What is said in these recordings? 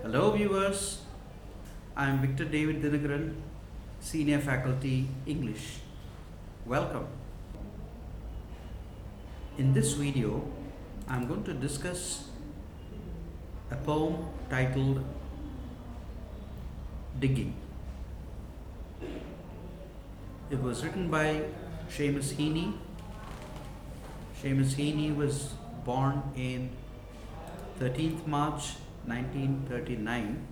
Hello viewers, I am Victor David Dinakaran, Senior Faculty English. Welcome. In this video, I am going to discuss a poem titled Digging. It was written by Seamus Heaney. Seamus Heaney was born in 13th March 1939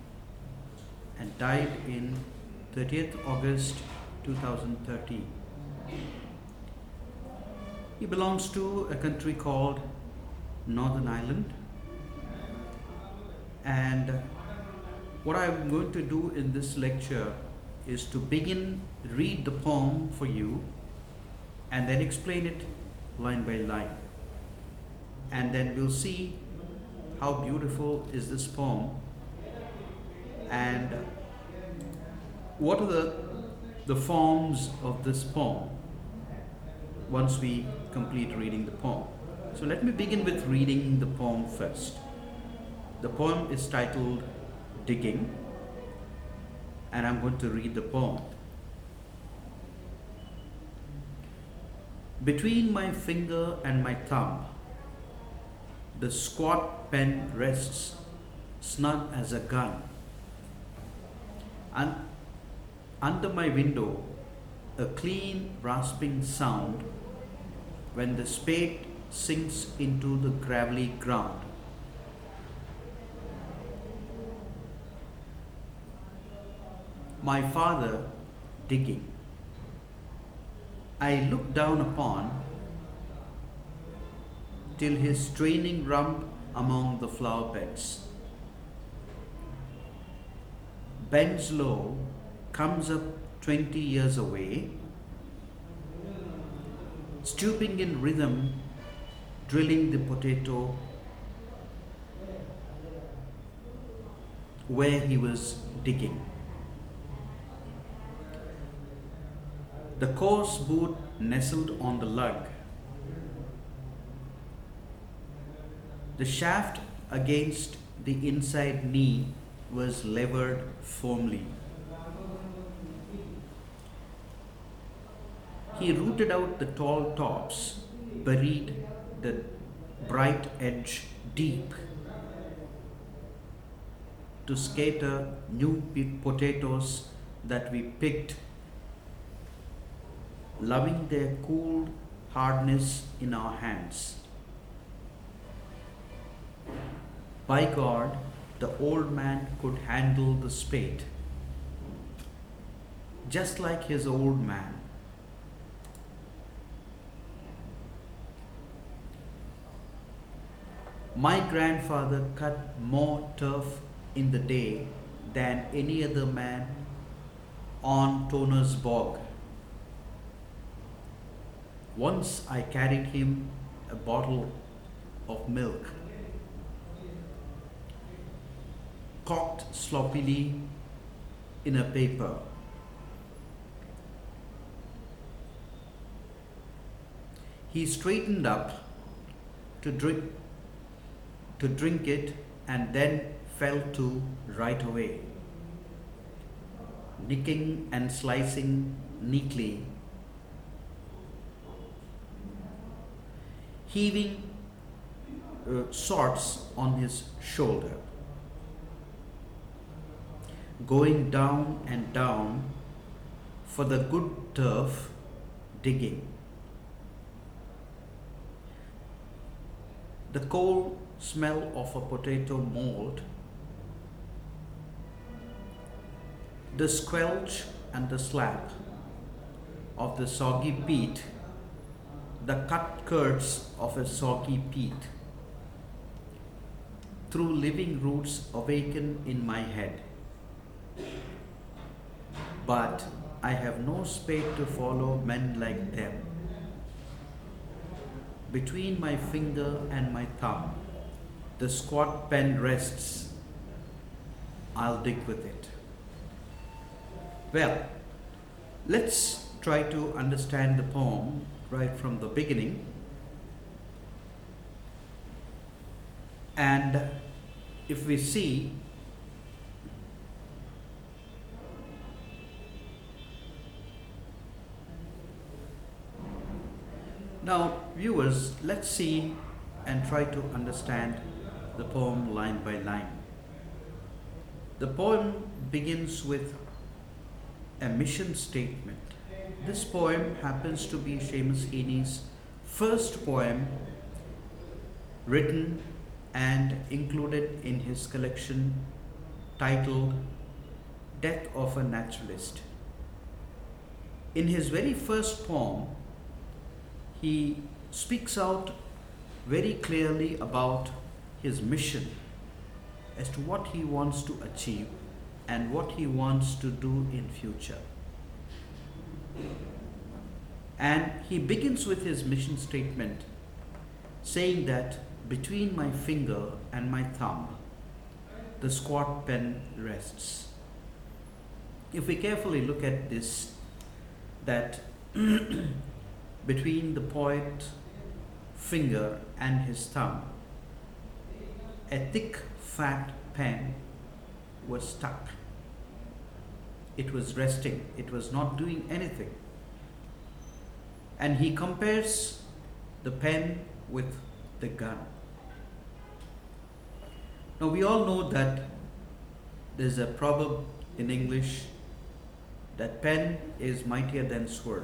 and died in 30th August 2013. He belongs to a country called Northern Ireland, and what I'm going to do in this lecture is to read the poem for you and then explain it line by line, and then we'll see how beautiful is this poem and what are the forms of this poem once we complete reading the poem. So let me begin with reading the poem first. The poem is titled Digging, and I'm going to read the poem. Between my finger and my thumb, the squat pen rests, snug as a gun. And under my window, a clean rasping sound when the spade sinks into the gravelly ground. My father digging. I look down upon till his straining rump among the flower beds. Bends low, comes up 20 years away, stooping in rhythm, drilling the potato where he was digging. The coarse boot nestled on the lug. The shaft against the inside knee was levered firmly. He rooted out the tall tops, buried the bright edge deep to scatter new potatoes that we picked, loving their cool hardness in our hands. By God, the old man could handle the spade, just like his old man. My grandfather cut more turf in the day than any other man on Toner's bog. Once I carried him a bottle of milk, corked sloppily in a paper. He straightened up to drink it and then fell to right away, nicking and slicing neatly, heaving sods on his shoulder, going down and down for the good turf, digging. The cold smell of a potato mold, the squelch and the slap of the soggy peat, the cut curds of a soggy peat, through living roots awaken in my head. But I have no spade to follow men like them. Between my finger and my thumb, the squat pen rests. I'll dig with it. Well, let's try to understand the poem right from the beginning. And if we see viewers, let's see and try to understand the poem line by line. The poem begins with a mission statement. This poem happens to be Seamus Heaney's first poem written and included in his collection titled Death of a Naturalist. In his very first poem, he speaks out very clearly about his mission as to what he wants to achieve and what he wants to do in future. And he begins with his mission statement saying that between my finger and my thumb, the squat pen rests. If we carefully look at this, that between the poet's finger and his thumb, a thick, fat pen was stuck. It was resting. It was not doing anything. And he compares the pen with the gun. Now we all know that there's a proverb in English that pen is mightier than sword.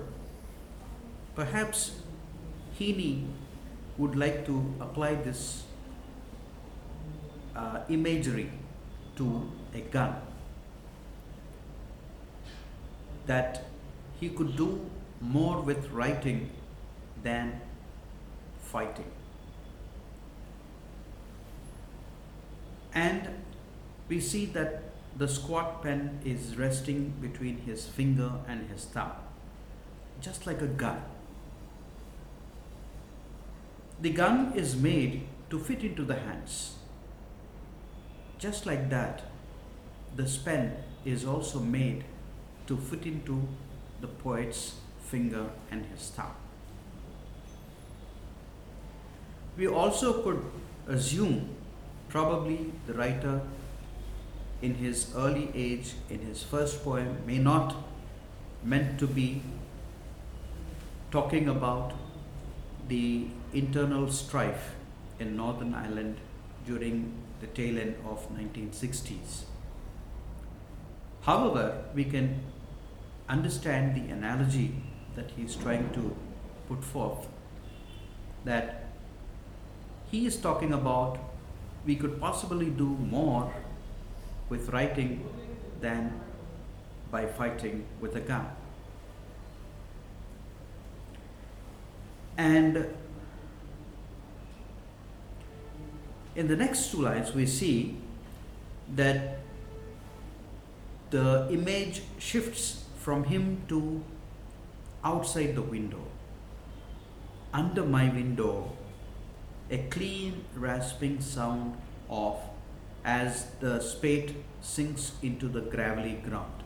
Perhaps Heaney would like to apply this imagery to a gun, that he could do more with writing than fighting. And we see that the squat pen is resting between his finger and his thumb, just like a gun. The gun is made to fit into the hands. Just like that, this pen is also made to fit into the poet's finger and his thumb. We also could assume probably the writer in his early age, in his first poem, may not meant to be talking about the internal strife in Northern Ireland during the tail end of 1960s. However, we can understand the analogy that he is trying to put forth, that he is talking about we could possibly do more with writing than by fighting with a gun. And in the next two lines, we see that the image shifts from him to outside the window. Under my window, a clean rasping sound of as the spade sinks into the gravelly ground.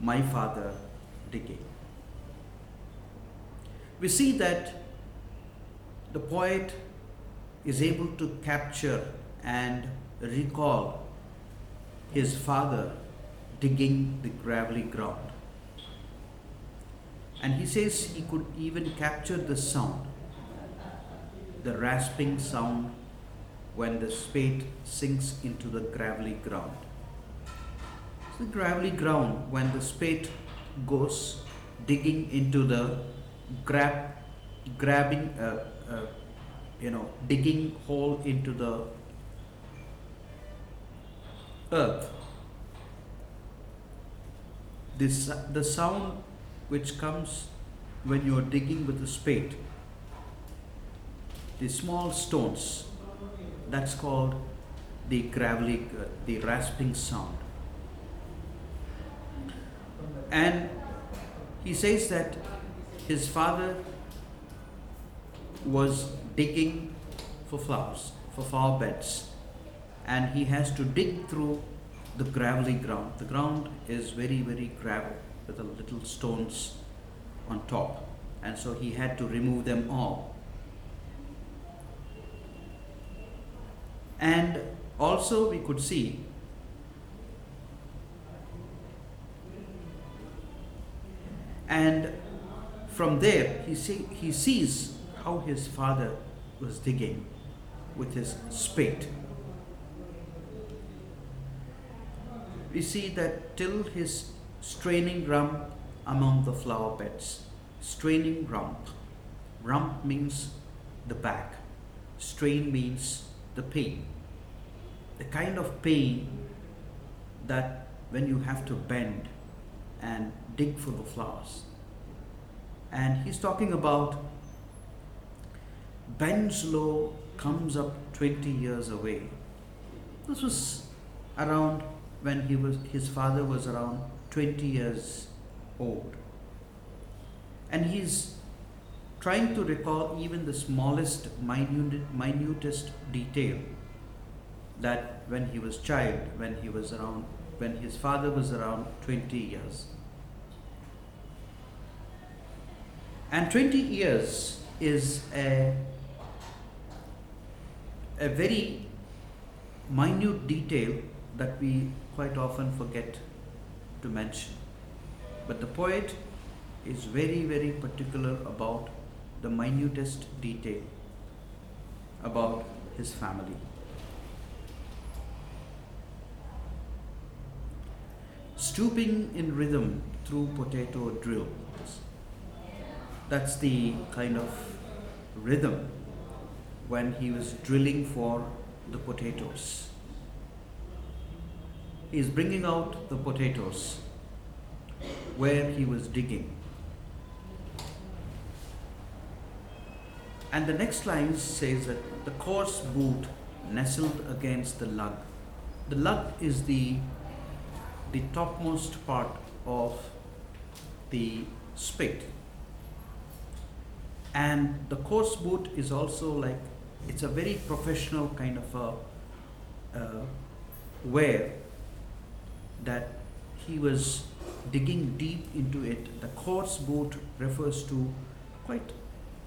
My father digging. We see that the poet is able to capture and recall his father digging the gravelly ground. And he says he could even capture the sound, the rasping sound when the spade sinks into the gravelly ground. So the gravelly ground, when the spade goes digging into the digging hole into the earth, the sound which comes when you are digging with a spade, the small stones, that's called the gravelly, the rasping sound. And he says that his father was digging for flowers, for flower beds, and he has to dig through the gravelly ground. The ground is very, very gravel with a little stones on top, and so he had to remove them all. And also we could see and From there, he sees how his father was digging with his spade. We see that till his straining rump among the flower beds. Straining rump. Rump means the back. Strain means the pain. The kind of pain that when you have to bend and dig for the flowers. And he's talking about bends low, comes up 20 years away. This was around when his father was around 20 years old. And he's trying to recall even the smallest, minutest detail that when he was child, when his father was around 20 years. And 20 years is a very minute detail that we quite often forget to mention. But the poet is very, very particular about the minutest detail about his family. Stooping in rhythm through potato drills. That's the kind of rhythm when he was drilling for the potatoes. He is bringing out the potatoes where he was digging. And the next line says that the coarse boot nestled against the lug. The lug is the topmost part of the spade. And the coarse boot is also like, it's a very professional kind of a wear that he was digging deep into it. The coarse boot refers to quite,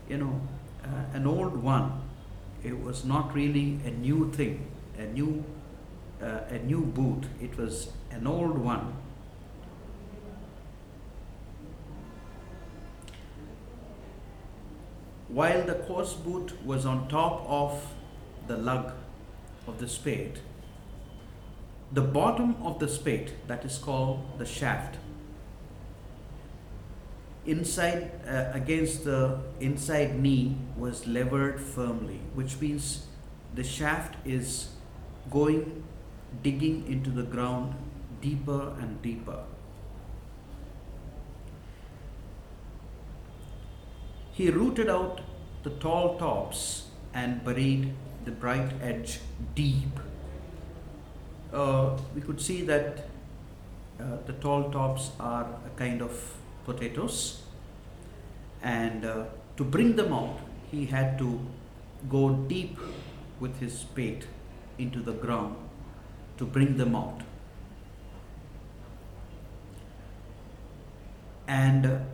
an old one. It was not really a new thing, a new boot. It was an old one. While the coarse boot was on top of the lug of the spade, the bottom of the spade, that is called the shaft, inside against the inside knee was levered firmly, which means the shaft is digging into the ground deeper and deeper. He rooted out the tall tops and buried the bright edge deep. We could see that the tall tops are a kind of potatoes, and to bring them out, he had to go deep with his spade into the ground to bring them out. And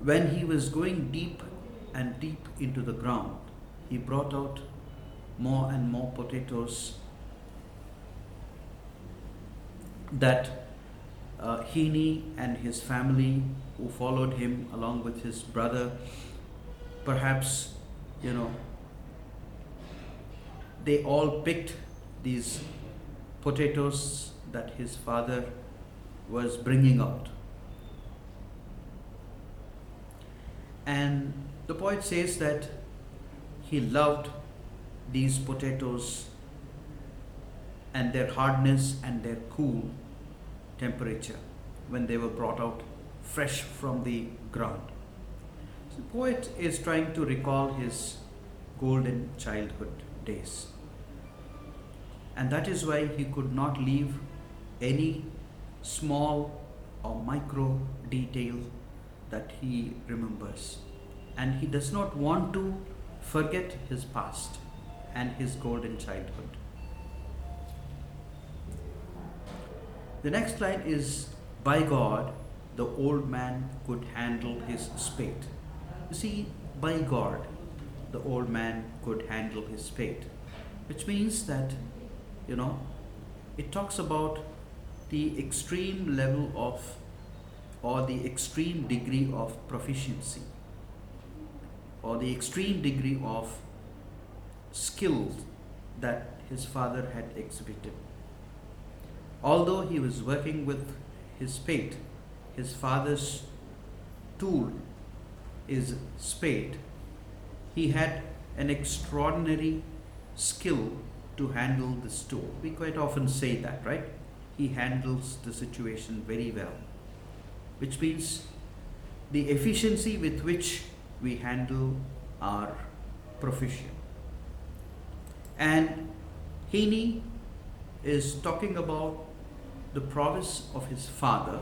when he was going deep and deep into the ground, he brought out more and more potatoes that Heaney and his family who followed him along with his brother, perhaps, they all picked these potatoes that his father was bringing out. And the poet says that he loved these potatoes and their hardness and their cool temperature when they were brought out fresh from the ground. So the poet is trying to recall his golden childhood days. And that is why he could not leave any small or micro detail that he remembers. And he does not want to forget his past and his golden childhood. The next line is, by God, the old man could handle his spade. You see, by God, the old man could handle his spade, which means that, it talks about the extreme level or the extreme degree of proficiency or the extreme degree of skill that his father had exhibited. Although he was working with his spade, his father's tool is spade, he had an extraordinary skill to handle this tool. We quite often say that, right? He handles the situation very well, which means the efficiency with which we handle our profession. And Heaney is talking about the prowess of his father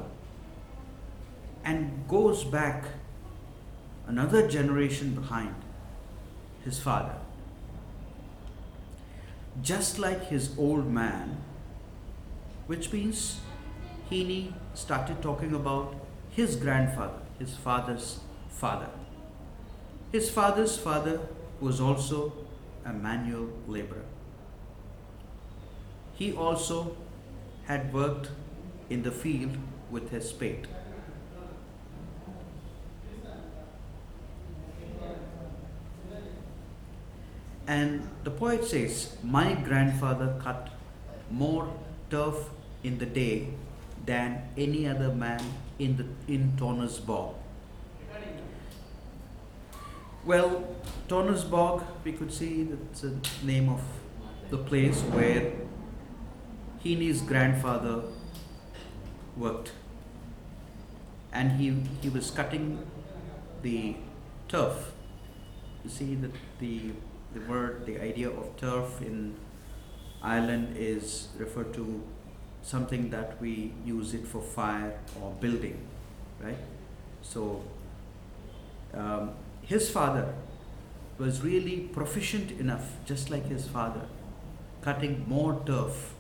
and goes back another generation behind his father. Just like his old man, which means Heaney started talking about his grandfather, his father's father. His father's father was also a manual laborer. He also had worked in the field with his spade. And the poet says, my grandfather cut more turf in the day than any other man in Torner's Bog. Well, Torner's Bog, we could see that's the name of the place where Heaney's grandfather worked. And he was cutting the turf. You see that the word, the idea of turf in Ireland is referred to something that we use it for fire or building, right? So his father was really proficient enough, just like his father, cutting more turf.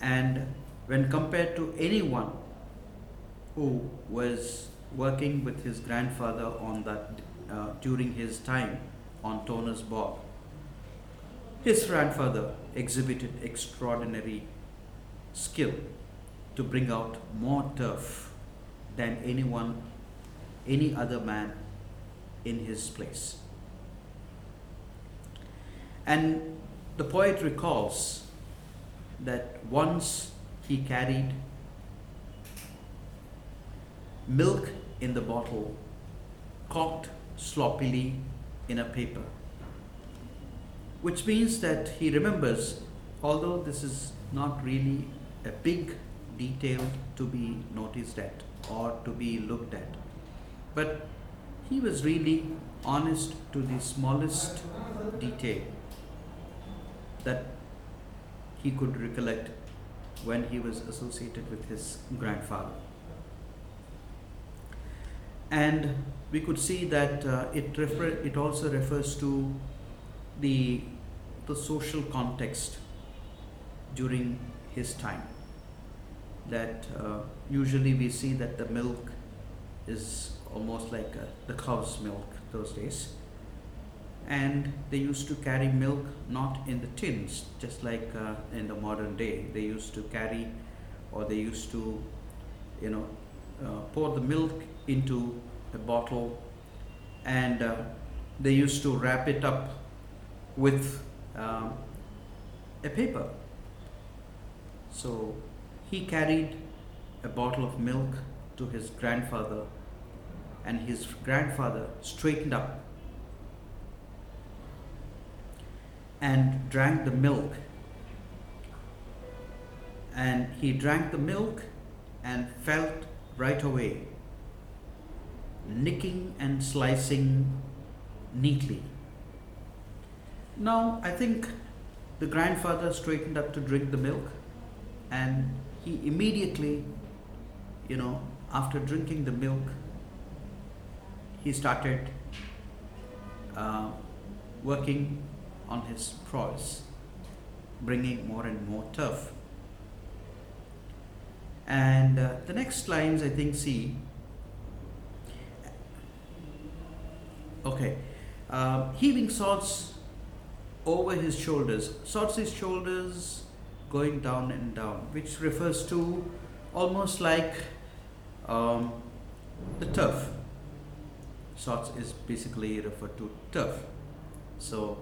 And when compared to anyone who was working with his grandfather on that during his time on Torner's Bog, his grandfather exhibited extraordinary skill to bring out more turf than any other man in his place. And the poet recalls that once he carried milk in the bottle, corked sloppily in a paper, which means that he remembers, although this is not really a big detail to be noticed at or to be looked at, but he was really honest to the smallest detail that he could recollect when he was associated with his grandfather. And we could see that it also refers to the social context during his time. That usually we see that the milk is almost like the cow's milk those days. And they used to carry milk not in the tins, just like in the modern day. They used to carry, or they used to, pour the milk into a bottle, and they used to wrap it up with a paper. So he carried a bottle of milk to his grandfather, and his grandfather straightened up and drank the milk. And he drank the milk and felt right away nicking and slicing neatly. Now, I think the grandfather straightened up to drink the milk, and he immediately, after drinking the milk, he started working on his prowess, bringing more and more turf. And the next lines, I think, see, heaving swords over his shoulders, going down and down, which refers to almost like Um, the turf shots is basically referred to turf. So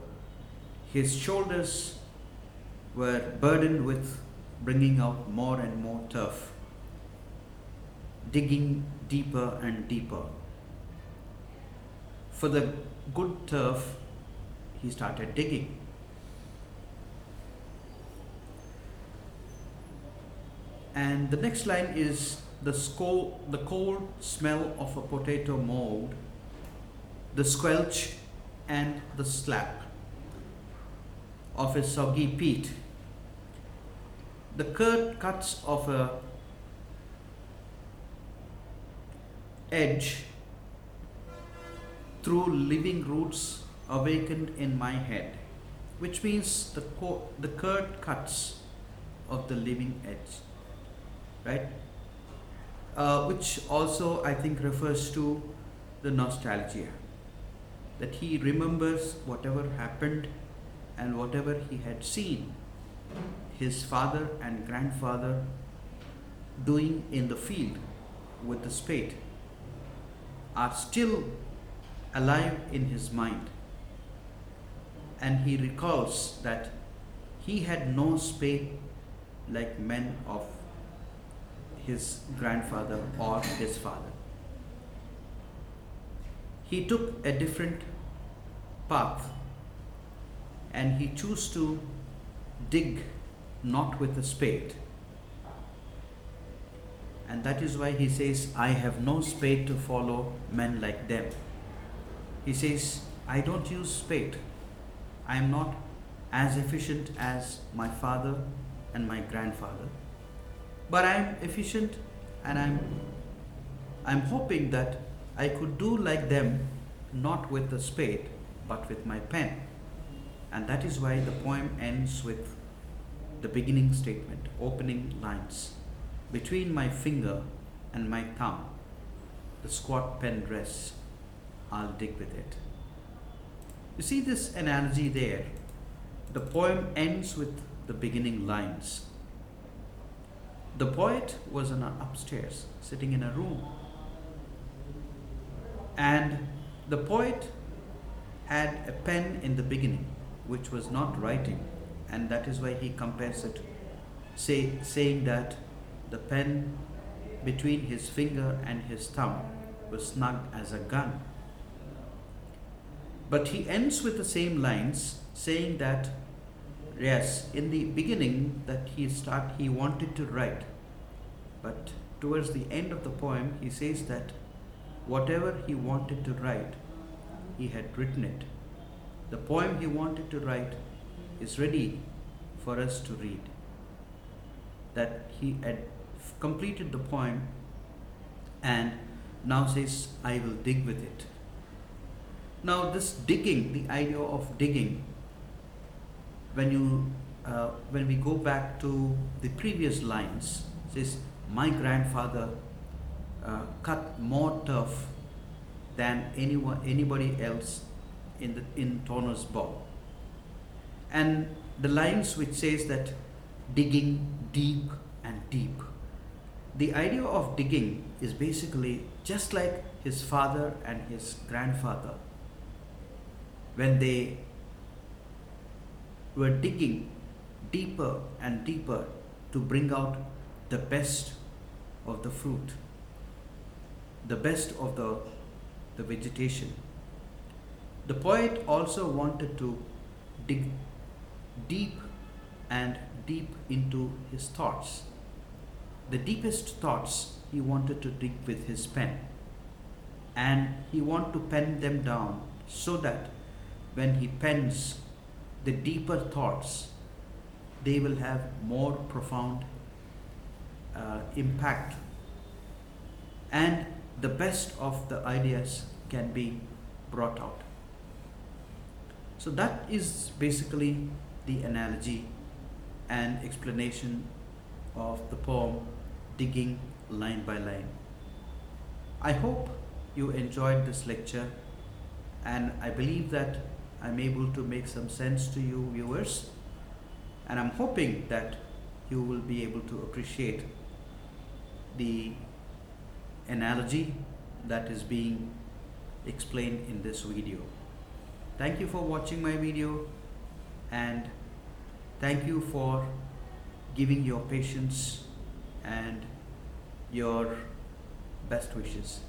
his shoulders were burdened with bringing out more and more turf, digging deeper and deeper. For the good turf, he started digging. And the next line is the cold smell of a potato mold, the squelch and the slap of a soggy peat, the curt cuts of a edge through living roots awakened in my head, which means the curt cuts of the living edge, right? Which also I think refers to the nostalgia, that he remembers whatever happened and whatever he had seen his father and grandfather doing in the field with the spade are still alive in his mind. And he recalls that he had no spade like men of his grandfather or his father. He took a different path and he chose to dig not with a spade. And that is why he says, I have no spade to follow men like them. He says, I don't use spade. I am not as efficient as my father and my grandfather. But I am efficient, and I'm hoping that I could do like them, not with a spade, but with my pen. And that is why the poem ends with the beginning statement, opening lines. Between my finger and my thumb, the squat pen rests, I'll dig with it. You see this analogy there? The poem ends with the beginning lines. The poet was upstairs, sitting in a room. And the poet had a pen in the beginning, which was not writing. And that is why he compares it, saying that the pen between his finger and his thumb was snug as a gun. But he ends with the same lines, saying that yes, in the beginning that he wanted to write, but towards the end of the poem he says that whatever he wanted to write, he had written it. The poem he wanted to write is ready for us to read. That he had completed the poem and now says, I will dig with it. Now this digging, the idea of digging, when we go back to the previous lines, says, my grandfather cut more turf than anybody else in Turner's bow. And the lines which says that digging deep and deep. The idea of digging is basically just like his father and his grandfather, when they were digging deeper and deeper to bring out the best of the fruit, the best of the vegetation. The poet also wanted to dig deep and deep into his thoughts. The deepest thoughts he wanted to dig with his pen, and he wanted to pen them down so that when he pens the deeper thoughts, they will have more profound impact, and the best of the ideas can be brought out. So that is basically the analogy and explanation of the poem Digging Line by Line. I hope you enjoyed this lecture, and I believe that I'm able to make some sense to you viewers, and I'm hoping that you will be able to appreciate the analogy that is being explained in this video. Thank you for watching my video, and thank you for giving your patience and your best wishes.